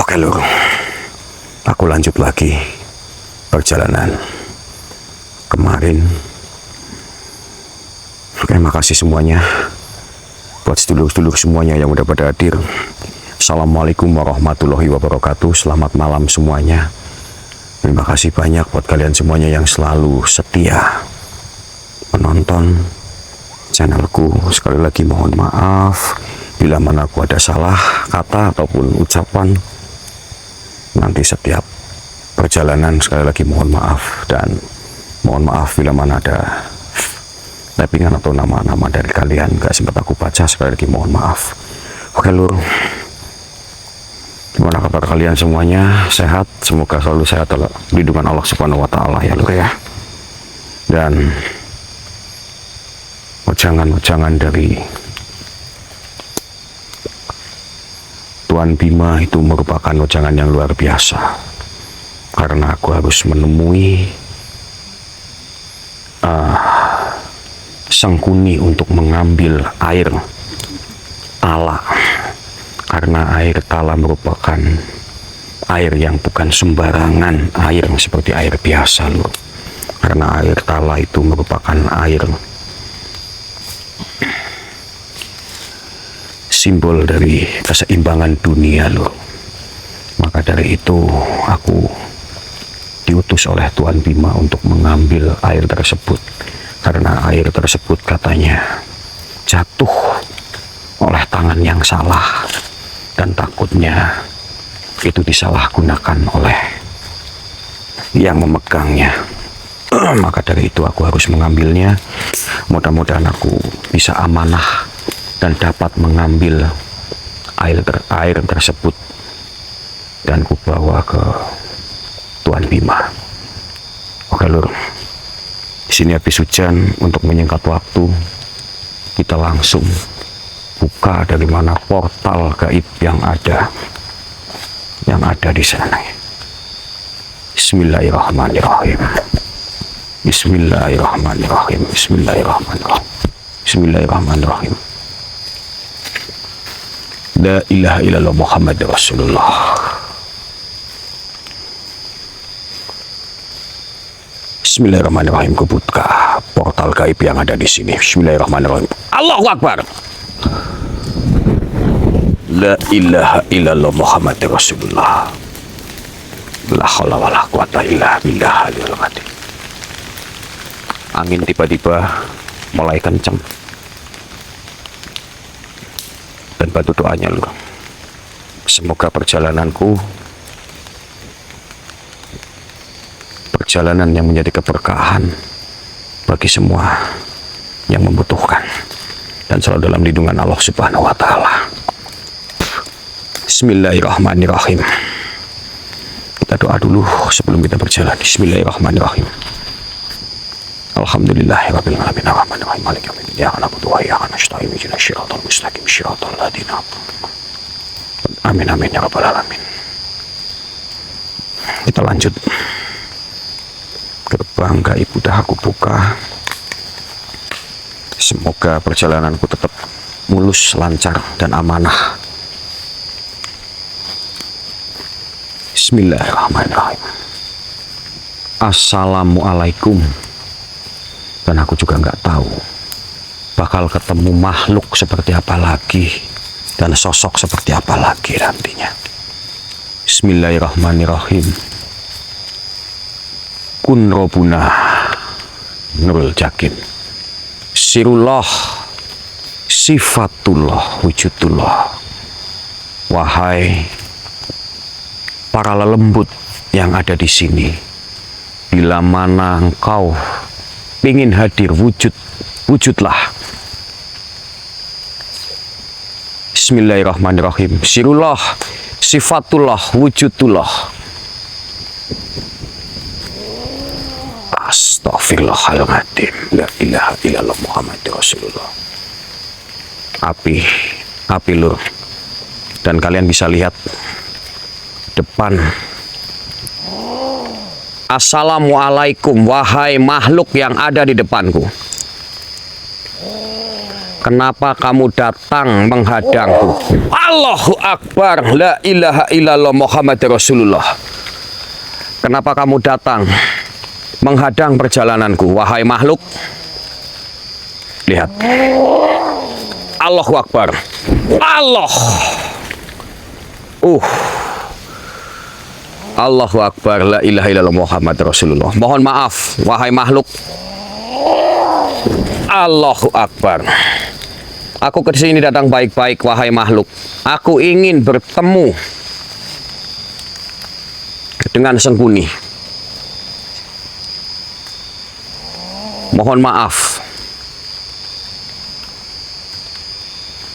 Oke lur, aku lanjut lagi perjalanan kemarin. Terima kasih semuanya buat sedulur-sedulur semuanya yang udah pada hadir. Assalamualaikum warahmatullahi wabarakatuh. Selamat malam semuanya. Terima kasih banyak buat kalian semuanya yang selalu setia menonton channelku. Sekali lagi mohon maaf bila mana aku ada salah kata ataupun ucapan. Nanti setiap perjalanan sekali lagi mohon maaf, dan mohon maaf bila mana ada typingan atau nama-nama dari kalian gak sempat aku baca. Sekali lagi mohon maaf. Oke lur, gimana kabar kalian semuanya? Sehat? Semoga selalu sehat dalam lindungan Allah Subhanahu wa Ta'ala ya lur ya. Dan ujangan-ujangan dari Tuan Bima itu merupakan ujangan yang luar biasa, karena aku harus menemui Sangkuni untuk mengambil air tala, karena air tala merupakan air yang bukan sembarangan air seperti air biasa lur. Karena air tala itu merupakan air simbol dari keseimbangan dunia lur. Maka dari itu aku diutus oleh Tuan Bima untuk mengambil air tersebut, karena air tersebut katanya jatuh oleh tangan yang salah dan takutnya itu disalahgunakan oleh yang memegangnya. Maka dari itu aku harus mengambilnya. Mudah-mudahan aku bisa amanah dan dapat mengambil air tersebut dan kubawa ke Tuan Bima. Oke lur, di sini habis hujan. Untuk menyingkat waktu, kita langsung buka dari mana portal gaib yang ada di sana. Bismillahirrahmanirrahim. Bismillahirrahmanirrahim. Bismillahirrahmanirrahim. Bismillahirrahmanirrahim. La ilaha illallah Muhammad Rasulullah. Bismillahirrahmanirrahim. Kubuka portal gaib yang ada di sini. Bismillahirrahmanirrahim. Allahu Akbar. La ilaha illallah Muhammad Rasulullah. La haula wala quwata illa billah. Angin tiba-tiba mulai kencang. Dan bantu doanya lur. Semoga perjalanan yang menjadi keberkahan bagi semua yang membutuhkan, dan selalu dalam lindungan Allah Subhanahu wa Ta'ala. Bismillahirrahmanirrahim. Kita doa dulu sebelum kita berjalan. Bismillahirrahmanirrahim. Alhamdulillahirabbil alamin arrahmanirrahim maliki yaumiddin iyyaka na'budu wa iyyaka nasta'in ihdinas siratal mustaqim siratal ladzina amin amin ya rabbal alamin. Kita lanjut. Gerbang gaib udah aku buka. Semoga perjalananku tetap mulus, lancar, dan amanah. Bismillahirrahmanirrahim. Assalamualaikum. Dan aku juga nggak tahu bakal ketemu makhluk seperti apa lagi dan sosok seperti apa lagi nantinya. Bismillahirrahmanirrahim. Kun Robuna Nurul Jakin. Sirullah, sifatullah, wujudullah. Wahai para lelembut yang ada di sini, bila mana engkau ingin hadir, wujudlah. Bismillahirrahmanirrahim. Sirullah, sifatullah, wujudullah. Astaghfirullahaladzim. La ilaha illallah Muhammad Rasulullah. Api lur. Dan kalian bisa lihat depan. Assalamualaikum wahai makhluk yang ada di depanku. Kenapa kamu datang menghadangku? Allahu Akbar, la ilaha illallah Muhammad Rasulullah. Kenapa kamu datang menghadang perjalananku, wahai makhluk? Lihat. Allahu Akbar. Allah. Allahu Akbar, la ilaha illallah Muhammad Rasulullah. Mohon maaf, wahai makhluk. Allahu Akbar. Aku ke sini datang baik-baik, wahai makhluk. Aku ingin bertemu dengan Sengkuni. Mohon maaf.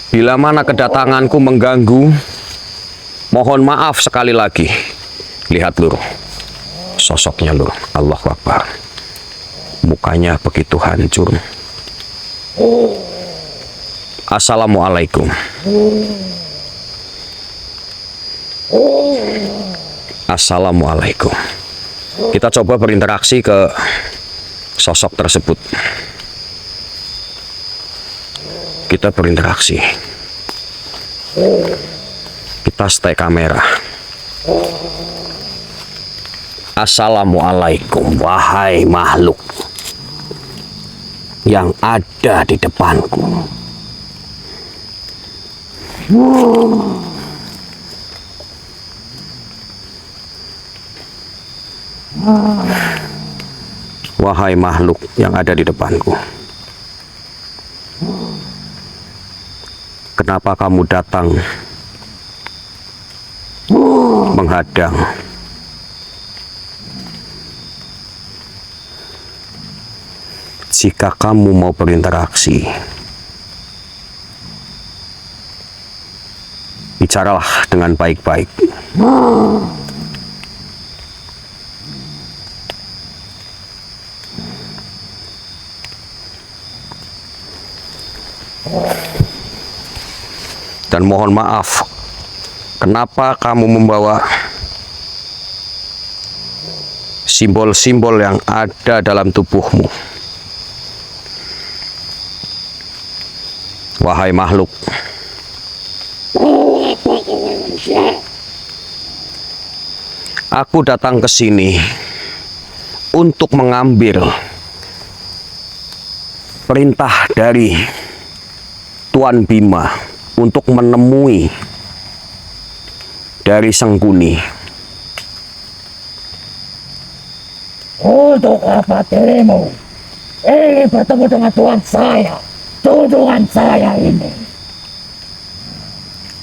Bila mana kedatanganku mengganggu, mohon maaf sekali lagi. Lihat lur, sosoknya lur. Allahu Akbar. Mukanya begitu hancur. Assalamualaikum. Assalamualaikum. Kita coba berinteraksi ke sosok tersebut. Kita berinteraksi. Kita stay kamera. Assalamualaikum, wahai makhluk yang ada di depanku. Wahai makhluk yang ada di depanku, kenapa kamu datang menghadang? Jika kamu mau berinteraksi, bicaralah dengan baik-baik. Dan mohon maaf, kenapa kamu membawa simbol-simbol yang ada dalam tubuhmu? Wahai makhluk, aku datang ke sini untuk mengambil perintah dari Tuan Bima untuk menemui dari Sengkuni. Untuk apa dirimu ingin bertemu dengan Tuan saya, junjungan saya ini?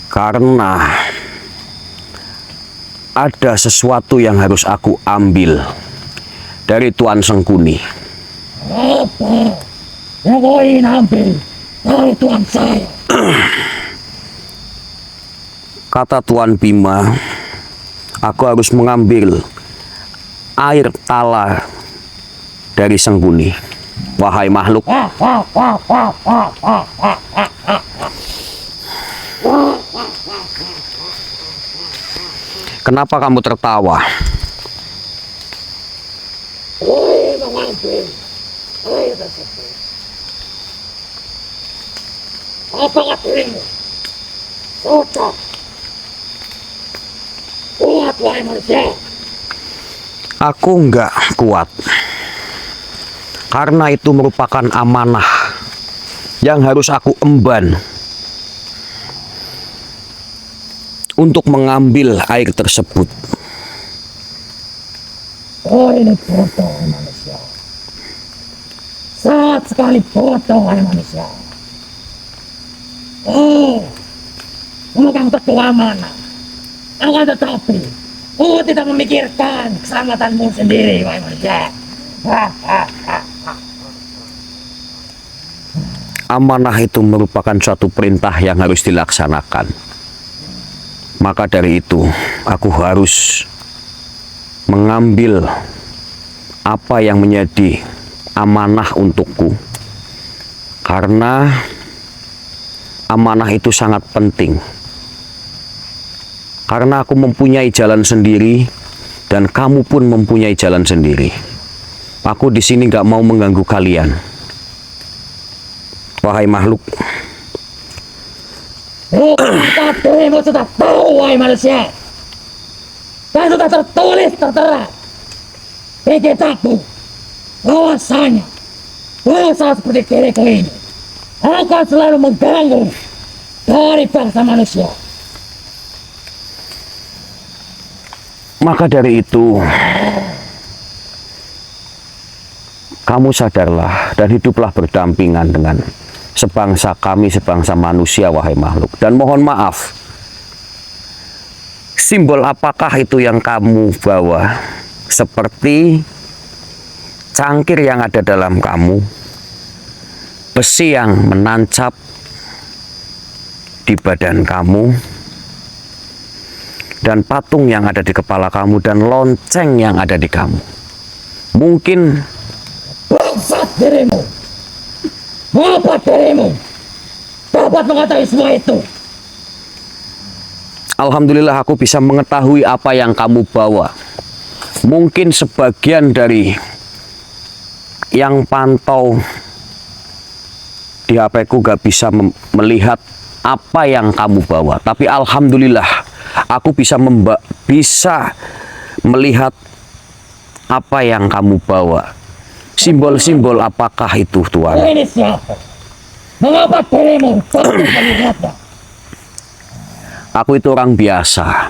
Karena ada sesuatu yang harus aku ambil dari Tuan Sengkuni. Apa yang kau ingin ambil dari Tuan saya? Kata Tuan Bima, aku harus mengambil air tala dari Sengkuni. Wahai makhluk, kenapa kamu tertawa? Mengambil air tersebut. Apakah dirimu sudah kuat, wahai manusia? Aku enggak kuat. Karena itu merupakan amanah yang harus aku emban untuk mengambil air tersebut. Oh, ini bodoh manusia. Sangat sekali bodoh wahai manusia. Oh, memegang teguh amanah. Akan tetapi, tidak memikirkan keselamatanmu sendiri wahai manusia. Amanah itu merupakan suatu perintah yang harus dilaksanakan. Maka dari itu, aku harus mengambil apa yang menjadi amanah untukku. Karena amanah itu sangat penting. Karena aku mempunyai jalan sendiri dan kamu pun mempunyai jalan sendiri. Aku di sini nggak mau mengganggu kalian. Wahai makhluk, Bukankah dirimu sudah tahu, wahai manusia? Dan sudah tertulis tertera di kitabmu bahwasanya bangsa seperti diriku ini akan selalu mengganggu dari bangsa manusia. Maka dari itu, kamu sadarlah dan hiduplah berdampingan dengan sebangsa kami, sebangsa manusia, wahai makhluk. Dan mohon maaf, simbol apakah itu yang kamu bawa? Seperti cangkir yang ada dalam kamu, besi yang menancap di badan kamu, dan patung yang ada di kepala kamu, dan lonceng yang ada di kamu. Mungkin bangsat dirimu, mengapa dirimu dapat mengetahui semua itu? alhamdulillah aku bisa mengetahui apa yang kamu bawa. Mungkin sebagian dari yang pantau di HP ku gak bisa melihat apa yang kamu bawa, tapi alhamdulillah aku bisa melihat apa yang kamu bawa. Simbol-simbol apakah itu, Tuan? Ini siapa? Mengapa dirimu baru melihatnya? Aku itu orang biasa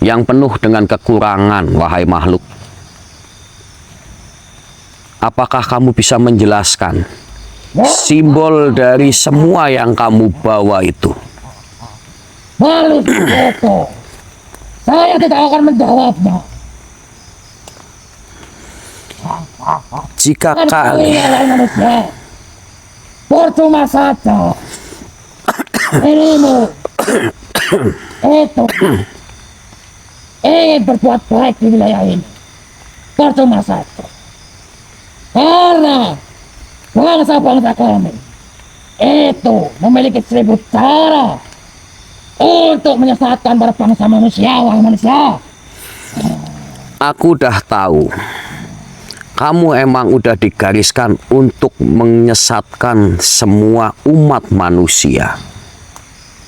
yang penuh dengan kekurangan, wahai makhluk. Apakah kamu bisa menjelaskan simbol dari semua yang kamu bawa itu? Malu itu. Saya tidak akan menjawabnya. Jika Kan kali kalian manusia, percuma saja. Dirimu itu ingin berbuat baik di wilayah ini, percuma saja. Karena bangsa-bangsa kami itu memiliki 1000 cara untuk menyesatkan para bangsa manusia, wahai manusia. aku udah tahu, kamu emang udah digariskan untuk menyesatkan semua umat manusia.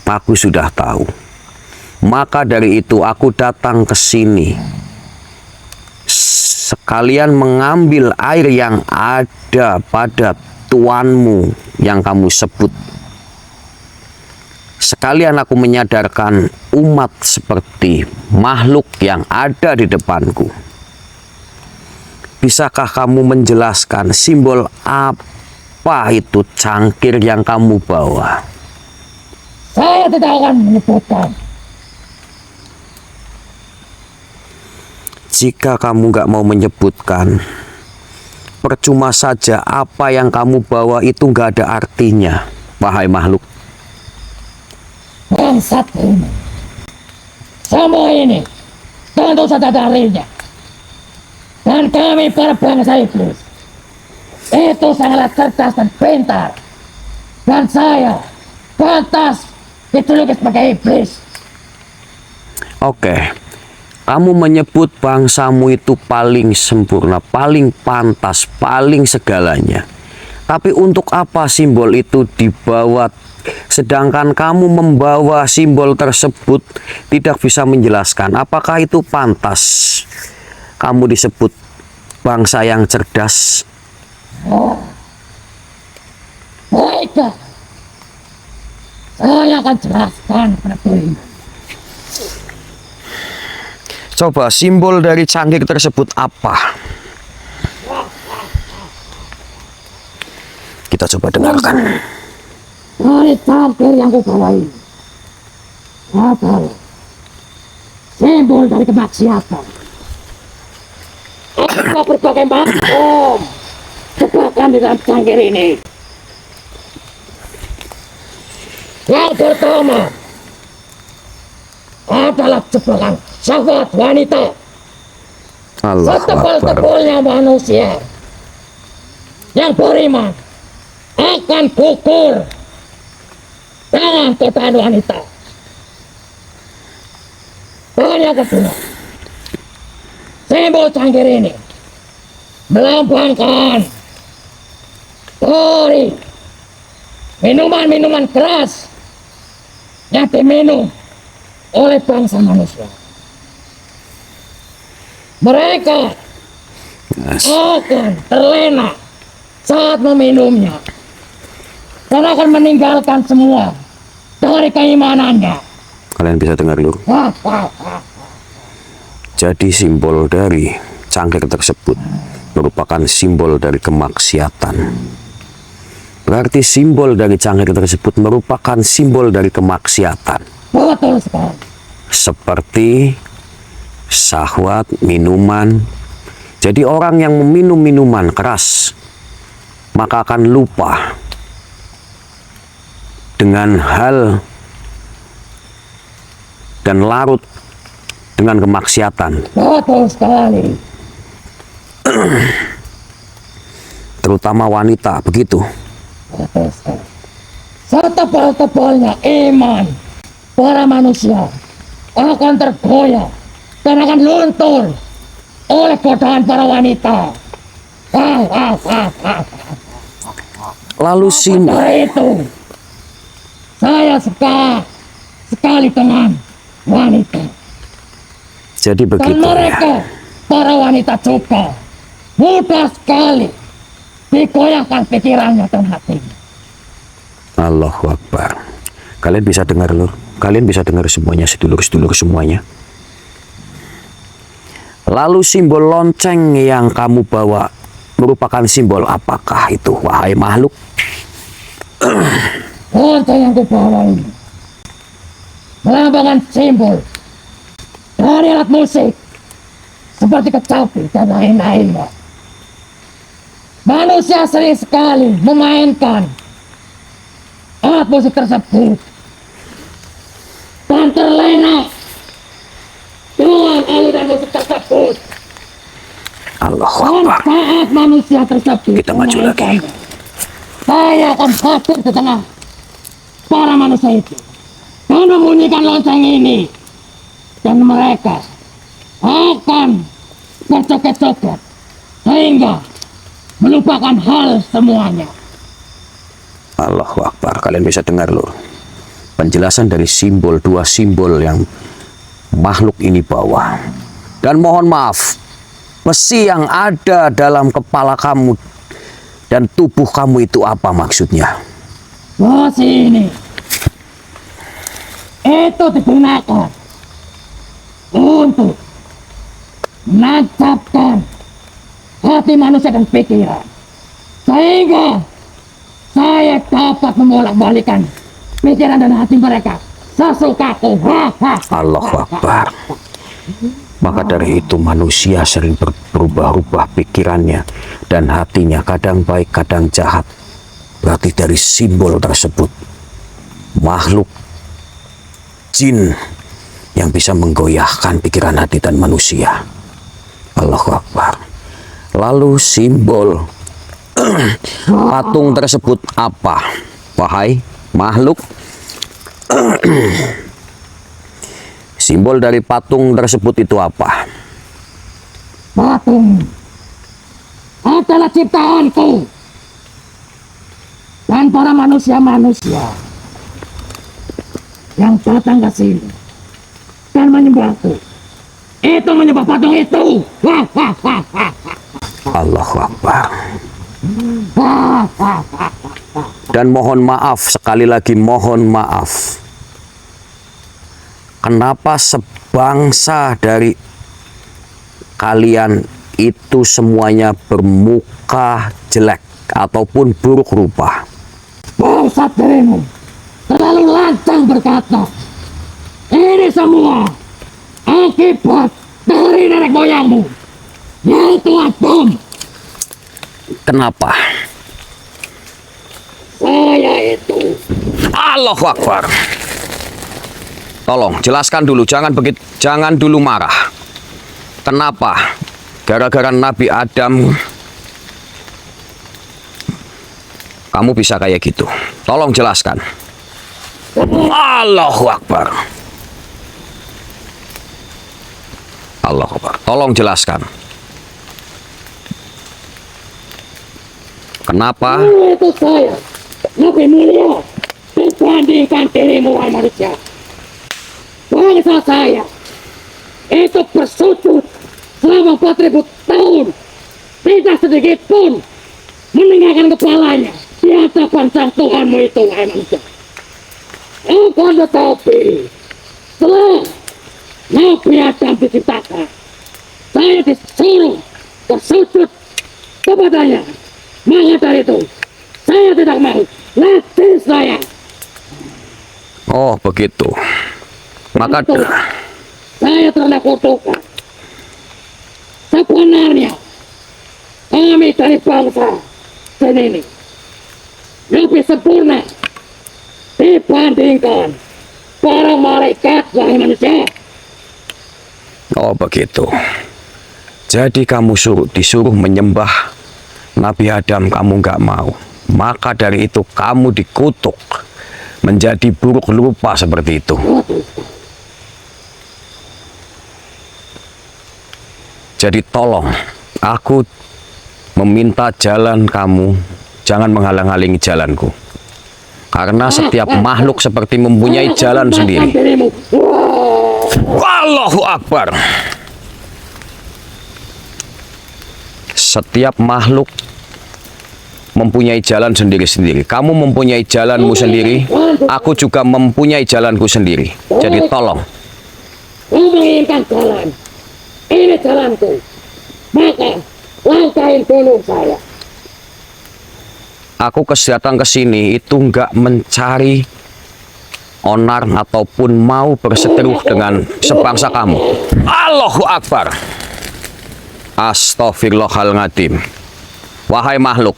Aku sudah tahu. Maka dari itu aku datang ke sini sekalian mengambil air yang ada pada tuanmu yang kamu sebut. Sekalian aku menyadarkan umat seperti makhluk yang ada di depanku. Bisakah kamu menjelaskan simbol apa itu cangkir yang kamu bawa? Saya tidak akan menyebutkan. Jika kamu gak mau menyebutkan, percuma saja. Apa yang kamu bawa itu gak ada artinya, wahai makhluk. Bangsat ini. Semua ini tentu saja darinya. Dan kami para bangsa iblis itu sangatlah cerdas dan pintar. Dan saya pantas dijuluki sebagai iblis. Oke, kamu menyebut bangsamu itu paling sempurna, paling pantas, paling segalanya. Tapi untuk apa simbol itu dibawa? Sedangkan kamu membawa simbol tersebut tidak bisa menjelaskan. Apakah itu pantas kamu disebut bangsa yang cerdas? Baiklah, saya akan jelaskan kepada dirimu. Coba simbol dari cangkir tersebut apa? Kita coba dengarkan. Dari cangkir yang kubawa ini adalah simbol dari kemaksiatan. Ada berbagai macam jebakan di dalam cangkir ini. Yang pertama adalah jebakan syahwat wanita. Allahu Akbar. Setebal-tebalnya manusia yang beriman akan gugur dengan godaan wanita. Dan yang kedua, simbol cangkir ini melambangkan dari minuman-minuman keras yang diminum oleh bangsa manusia. Mereka akan terlena saat meminumnya dan akan meninggalkan semua dari keimanannya. Kalian bisa dengar lur. Jadi simbol dari cangkir tersebut merupakan simbol dari kemaksiatan. Berarti simbol dari cangkir tersebut merupakan simbol dari kemaksiatan. Betul sekali. Seperti syahwat, minuman. Jadi orang yang meminum minuman keras maka akan lupa dengan hal dan larut dengan kemaksiatan. Betul sekali. Terutama wanita, begitu. Betul sekali. Setebal-tebalnya iman para manusia akan tergoyah dan akan luntur oleh godaan para wanita. Lalu Karena itu saya suka sekali dengan wanita. jadi Dan begitu ya. mereka para wanita juga mudah sekali digoyahkan pikirannya dan hatinya. Allahu Akbar. Kalian bisa dengar lur. Kalian bisa dengar semuanya, sedulur-sedulur semuanya. Lalu simbol lonceng yang kamu bawa merupakan simbol apakah itu, wahai makhluk? Lonceng yang kubawa ini melambangkan simbol dari alat musik seperti kecapi dan lain-lainnya. Manusia sering sekali memainkan alat musik tersebut dan terlena dengan aliran musik tersebut. Allahu Dan Akbar. saat manusia tersebut Kita maju lagi. memainkannya, saya akan hadir di tengah para manusia itu dan membunyikan lonceng ini, dan mereka akan berjoget-joget sehingga melupakan hal semuanya. Allahu Akbar. Kalian bisa dengar lur. Penjelasan dari simbol, dua simbol yang makhluk ini bawa. Dan mohon maaf, besi yang ada dalam kepala kamu dan tubuh kamu itu apa maksudnya? Besi ini itu digunakan untuk menancapkan hati manusia dan pikiran, sehingga saya dapat membolak-balikan pikiran dan hati mereka sesukaku. Allahu Akbar. Maka dari itu manusia sering berubah-ubah pikirannya dan hatinya, kadang baik kadang jahat. Berarti dari simbol tersebut makhluk jin yang bisa menggoyahkan pikiran hati dan manusia. Allahu Akbar. Lalu simbol patung tersebut apa, wahai makhluk? Simbol dari patung tersebut itu apa? Patung adalah ciptaanku dan para manusia-manusia yang datang ke sini dan menyembahku. Itu menyembah patung itu. Allahu Akbar. Dan mohon maaf, sekali lagi mohon maaf. Kenapa sebangsa dari kalian itu semuanya bermuka jelek ataupun buruk rupa? Bangsat dirimu terlalu lancang berkata. Ini semua akibat dari nenek moyangmu, yaitu Adam. Kenapa? Saya itu Allahu Akbar. Tolong jelaskan dulu, jangan begitu, jangan dulu marah. Kenapa? Gara-gara Nabi Adam kamu bisa kayak gitu? Tolong jelaskan. Allahu Akbar. Allahu Akbar. Tolong jelaskan. Kenapa? itu saya, Nabi mulia, Kubandingkan dirimu, wahai manusia. Bangsa saya itu bersujud selama 4.000 tahun. Tidak sedikit pun meninggalkan kepalanya di hadapan sang Tuhanmu itu, wahai manusia. Akan tetapi setelah Nabi Adam diciptakan, saya disuruh bersujud kepadanya. Maka dari itu saya tidak mau. Latih saya. Oh begitu. Maka saya telah kutukan. Sebenarnya kami dari bangsa ini lebih sempurna dibandingkan para malaikat, wahai manusia. oh begitu. Jadi kamu disuruh menyembah Nabi Adam, kamu nggak mau. Maka dari itu kamu dikutuk menjadi buruk rupa seperti itu. Jadi tolong, aku meminta jalan kamu, jangan menghalang-halangi jalanku. Karena setiap makhluk seperti mempunyai jalan sendiri. Allahu Akbar. Setiap makhluk mempunyai jalan sendiri-sendiri. Kamu mempunyai jalanmu sendiri, aku juga mempunyai jalanku sendiri. Jadi tolong. Kau menginginkan jalan, ini jalanku. Maka langkahin dulu saya. Aku datang ke sini itu nggak mencari onar ataupun mau berseteruh dengan sebangsa kamu. Allahu Akbar. Astaghfirullahaladzim. Wahai makhluk,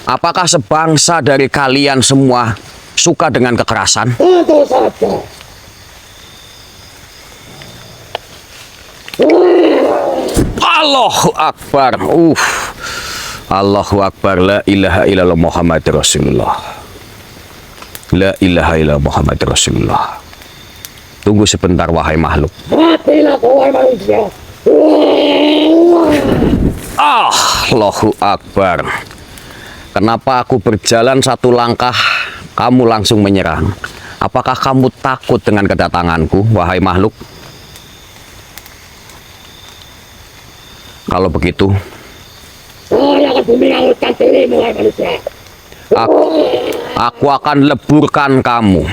apakah sebangsa dari kalian semua suka dengan kekerasan? Tentu saja. Allahu Akbar. Allahu Akbar. La ilaha illallah Muhammad Rasulullah. La ilaha illallah Muhammad Rasulullah. Tunggu sebentar wahai makhluk. Matilah kau, wahai manusia. Allahu Akbar. Kenapa aku berjalan satu langkah, kamu langsung menyerang? Apakah kamu takut dengan kedatanganku, wahai makhluk? Kalau begitu, saya akan menyangkutkan dirimu, wahai manusia. aku akan leburkan kamu.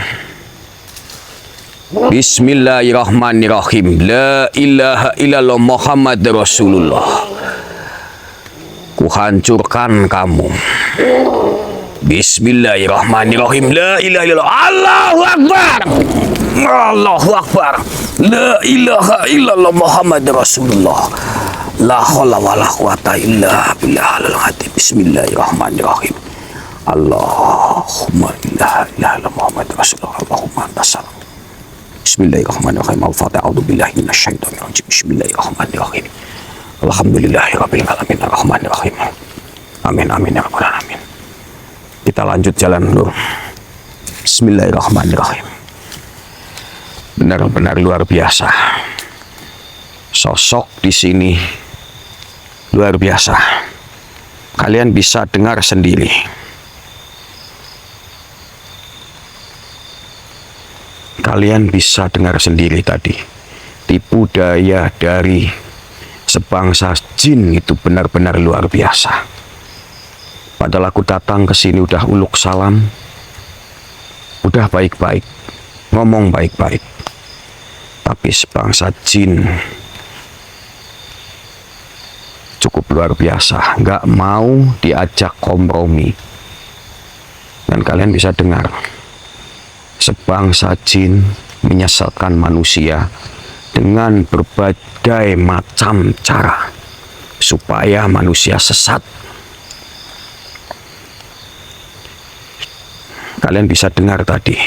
Bismillahirrahmanirrahim. La ilaha illallah Muhammad Rasulullah. Kuhancurkan kamu. Bismillahirrahmanirrahim. La ilaha illallah. Allahu Akbar. Allahu Akbar. La ilaha illallah Muhammad Rasulullah. La haula wala quwata illa billahil azim. Bismillahirrahmanirrahim. Allahumma la ilaha illallah Muhammad Rasulullah. Allahumma antasalam. Bismillahirrahmanirrahim. Al-Fatihah. A'udzu billahi minasyaitonir rajim. Bismillahirrahmanirrahim. Alhamdulillahirabbil alamin arrahmanirrahim. Amin amin ya rabbal alamin. Kita lanjut jalan dulu. Bismillahirrahmanirrahim. Benar-benar luar biasa. Sosok di sini luar biasa. Kalian bisa dengar sendiri. Kalian bisa dengar sendiri tadi. Tipu daya dari sebangsa jin itu benar-benar luar biasa. Padahal aku datang ke sini udah uluk salam, udah baik-baik, ngomong baik-baik. Tapi sebangsa jin cukup luar biasa, nggak mau diajak kompromi. Dan kalian bisa dengar, sebangsa jin menyesatkan manusia dengan berbagai macam cara supaya manusia sesat. Kalian bisa dengar tadi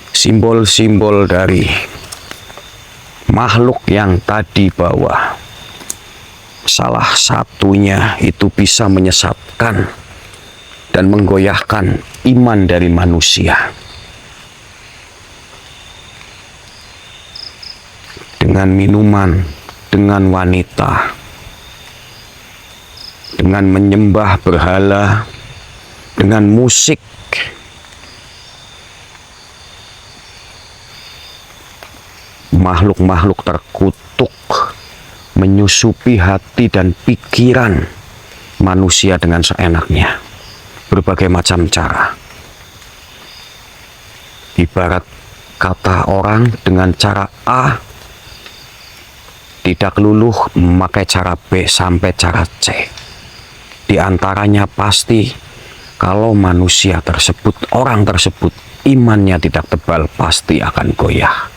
simbol-simbol dari makhluk yang tadi bawa. Salah satunya itu bisa menyesatkan dan menggoyahkan iman dari manusia. Dengan minuman, dengan wanita, dengan menyembah berhala, dengan musik, makhluk-makhluk terkutuk menyusupi hati dan pikiran manusia dengan seenaknya, berbagai macam cara. Ibarat kata orang dengan cara A tidak luluh memakai cara B sampai cara C. Di antaranya pasti kalau manusia tersebut, orang tersebut imannya tidak tebal, pasti akan goyah.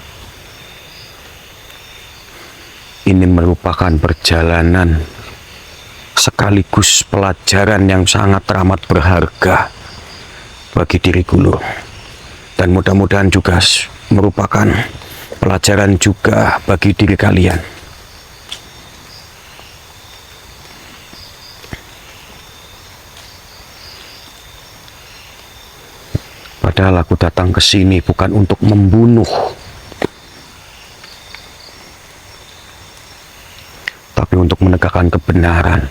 Ini merupakan perjalanan sekaligus pelajaran yang sangat teramat berharga bagi diriku Lur. Dan mudah-mudahan juga merupakan pelajaran juga bagi diri kalian. Padahal aku datang ke sini bukan untuk membunuh, tapi untuk menegakkan kebenaran,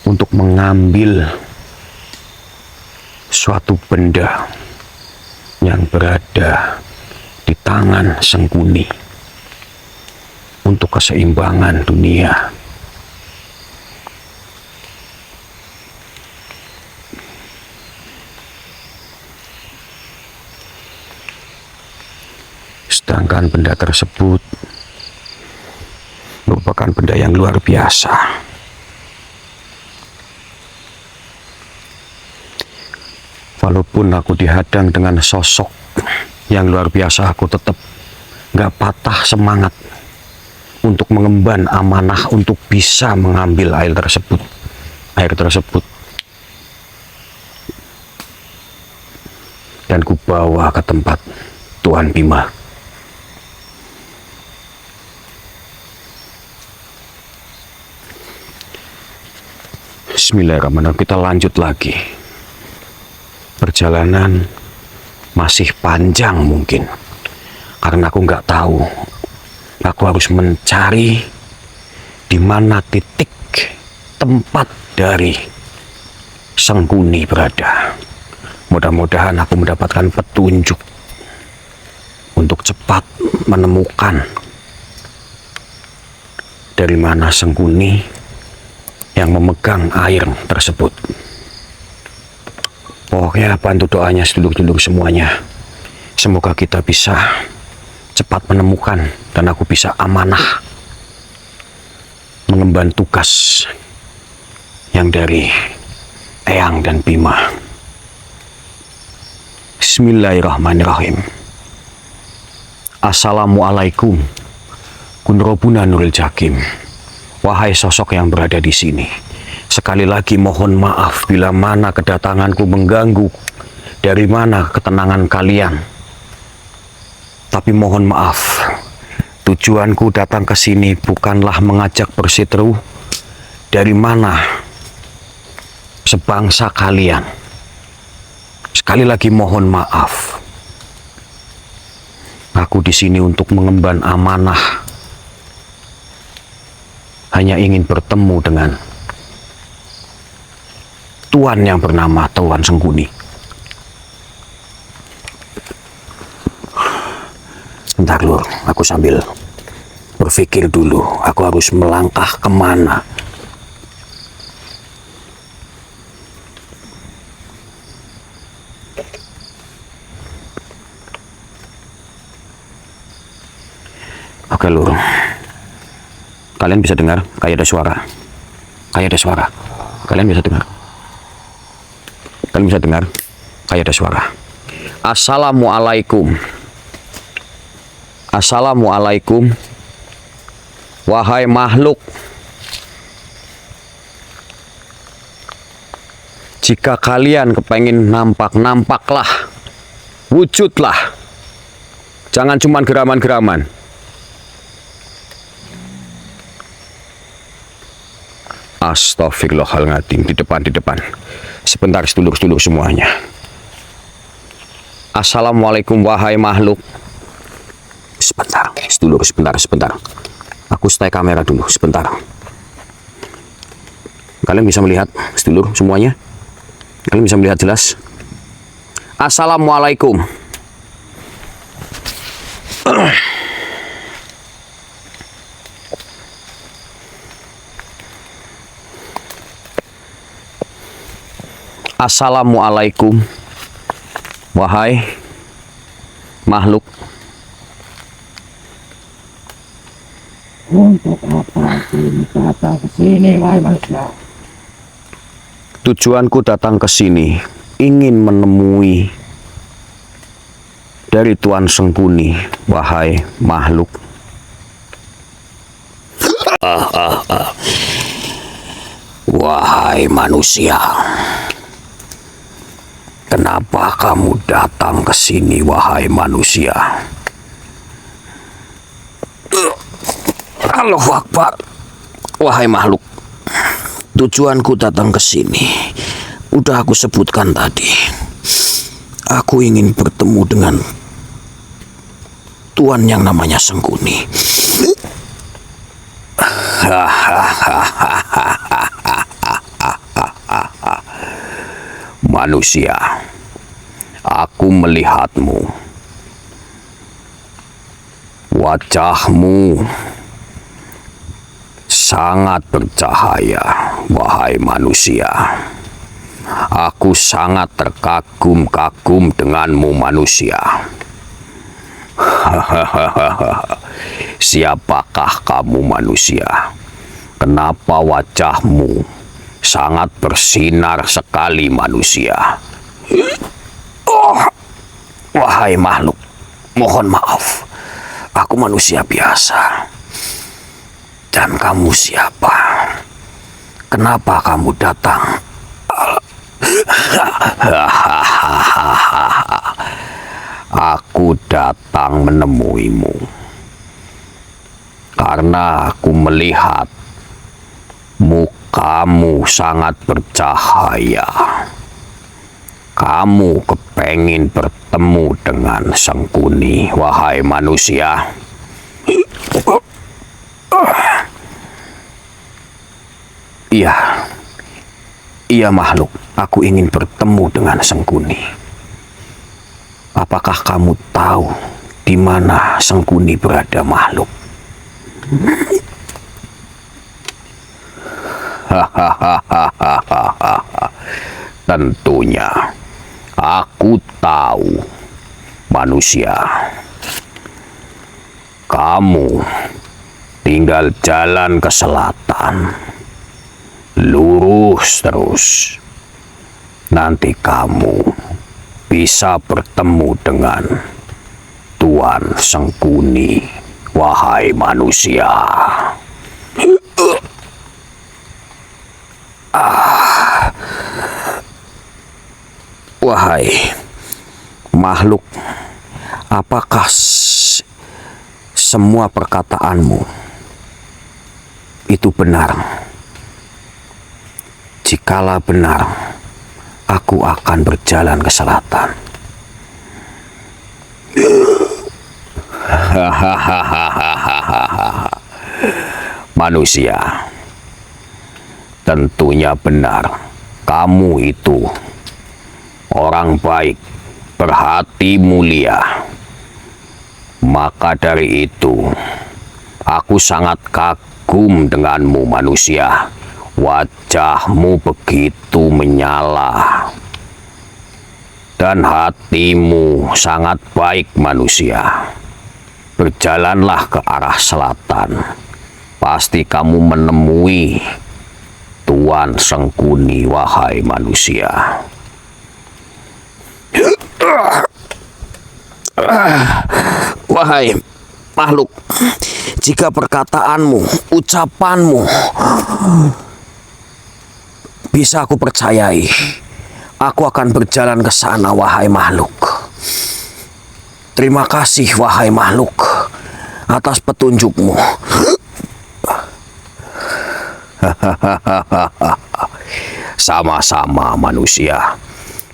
untuk mengambil suatu benda yang berada di tangan Sengkuni untuk keseimbangan dunia. Sedangkan benda tersebut merupakan benda yang luar biasa. Walaupun aku dihadang dengan sosok yang luar biasa, aku tetap gak patah semangat untuk mengemban amanah untuk bisa mengambil air tersebut. Dan kubawa ke tempat Tuan Bima. Bismillahirrahmanirrahim. Kita lanjut lagi. Perjalanan masih panjang mungkin, karena aku nggak tahu. Aku harus mencari di mana titik tempat dari Sengkuni berada. Mudah-mudahan aku mendapatkan petunjuk untuk cepat menemukan dari mana Sengkuni yang memegang air tersebut. Pokoknya bantu doanya sedulur-sedulur semuanya. Semoga kita bisa cepat menemukan dan aku bisa amanah mengemban tugas yang dari Eyang dan Bima. Bismillahirrahmanirrahim. Assalamualaikum Kunrobuna Nuril Jakim. Wahai sosok yang berada di sini, sekali lagi mohon maaf bila mana kedatanganku mengganggu dari mana ketenangan kalian. Tapi mohon maaf, tujuanku datang ke sini bukanlah mengajak berseteru dari mana sebangsa kalian. Sekali lagi mohon maaf. Aku di sini untuk mengemban amanah, hanya ingin bertemu dengan Tuan yang bernama Tuan Sengkuni. Bentar Lur, aku sambil berpikir dulu, aku harus melangkah kemana. Oke Lur, kalian bisa dengar kayak ada suara, kalian bisa dengar kayak ada suara. Assalamualaikum wahai makhluk, jika kalian kepengin nampaklah, wujudlah, jangan cuman geraman-geraman. Astagfirullahaladzim, di depan. Sebentar sedulur-sedulur semuanya. Assalamualaikum wahai makhluk. Sebentar, sedulur, sebentar. Aku stay kamera dulu, sebentar. Kalian bisa melihat, sedulur semuanya? Kalian bisa melihat jelas? Assalamualaikum. Assalamualaikum, wahai makhluk. Untuk apa kini datang ke sini, wahai manusia? Tujuanku datang ke sini ingin menemui dari Tuan Sengkuni, wahai makhluk. Wahai manusia, kenapa kamu datang ke sini, wahai manusia? Allahu Akbar. Wahai makhluk, tujuanku datang ke sini udah aku sebutkan tadi. Aku ingin bertemu dengan Tuan yang namanya Sengkuni. Manusia, aku melihatmu. Wajahmu sangat bercahaya, wahai manusia. Aku sangat terkagum-kagum denganmu, manusia. Siapakah kamu, manusia? Kenapa wajahmu sangat bersinar sekali, manusia? Wahai makhluk, mohon maaf. Aku manusia biasa. Dan kamu siapa? Kenapa kamu datang? Aku datang menemuimu karena aku melihat mukamu sangat bercahaya. Kamu kepengin bertemu dengan Sengkuni, wahai manusia. Iya makhluk, aku ingin bertemu dengan Sengkuni. Apakah kamu tahu di mana Sengkuni berada, makhluk? Tentunya aku tahu, manusia. Kamu tinggal jalan ke selatan, lurus terus. Nanti kamu bisa bertemu dengan Tuan Sengkuni, wahai manusia. Wahai makhluk, apakah semua perkataanmu itu benar? Jikalau benar, aku akan berjalan ke selatan. Manusia, tentunya benar. Kamu itu orang baik, berhati mulia. Maka dari itu, aku sangat kagum denganmu, manusia. Wajahmu begitu menyala dan hatimu sangat baik, manusia. Berjalanlah ke arah selatan. Pasti kamu menemui Tuan Sengkuni, wahai manusia. Wahai makhluk, jika perkataanmu, ucapanmu bisa aku percayai, aku akan berjalan ke sana, wahai makhluk. Terima kasih, wahai makhluk, atas petunjukmu. Sama-sama, manusia.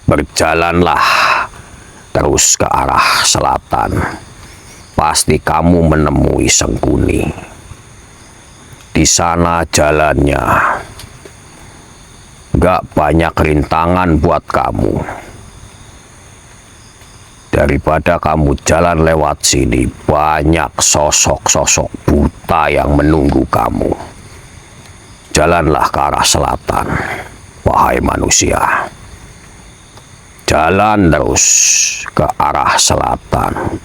Berjalanlah terus ke arah selatan. Pasti kamu menemui Sengkuni. Di sana jalannya gak banyak rintangan buat kamu. Daripada kamu jalan lewat sini, banyak sosok-sosok buta yang menunggu kamu. Jalanlah ke arah selatan, wahai manusia. Jalan terus ke arah selatan.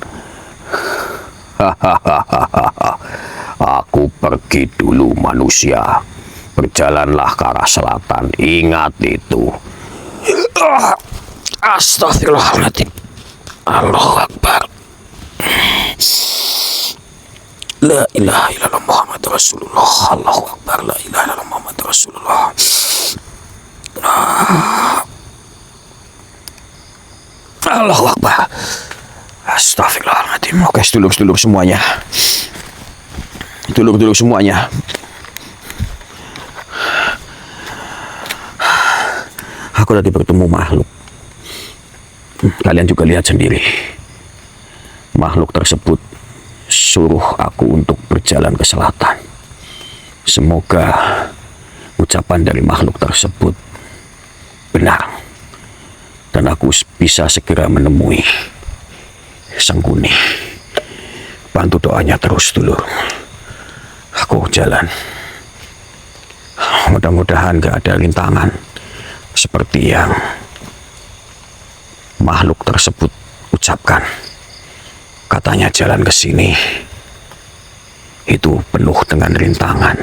Aku pergi dulu manusia. Berjalanlah ke arah selatan. Ingat itu. Astagfirullahaladzim. Allahu Akbar. La ilaha illallah Muhammad Rasulullah. Allahu Akbar. La ilaha illallah Muhammad Rasulullah. Allahu Akbar. Astagfirullahaladzim. Oke, sedulur-sedulur semuanya. Sedulur-sedulur semuanya. Aku tadi bertemu makhluk. Kalian juga lihat sendiri. Makhluk tersebut suruh aku untuk berjalan ke selatan. Semoga ucapan dari makhluk tersebut benar. Dan aku bisa segera menemui Sangguni. Bantu doanya terus dulu. Aku jalan. Mudah-mudahan gak ada rintangan seperti yang makhluk tersebut ucapkan. Katanya jalan ke sini itu penuh dengan rintangan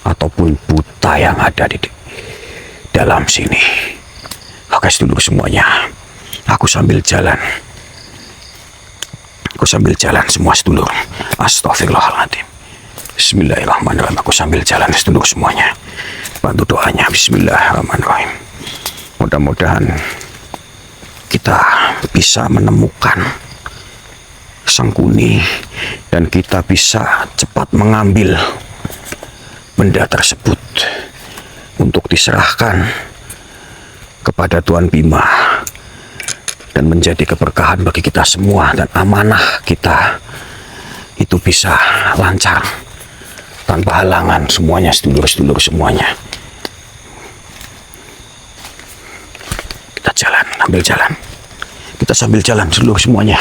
ataupun buta yang ada di dalam sini. Oke, dulu semuanya. Aku sambil jalan. Aku sambil jalan semua sedulur. Astagfirullahaladzim. Bismillahirrahmanirrahim. Aku sambil jalan sedulur semuanya. Bantu doanya. Bismillahirrahmanirrahim. Mudah-mudahan kita bisa menemukan Sangguni dan kita bisa cepat mengambil benda tersebut untuk diserahkan kepada Tuan Bima dan menjadi keberkahan bagi kita semua, dan amanah kita itu bisa lancar tanpa halangan semuanya, sedulur-sedulur semuanya. Kita jalan, ambil jalan. Kita sambil jalan sedulur semuanya.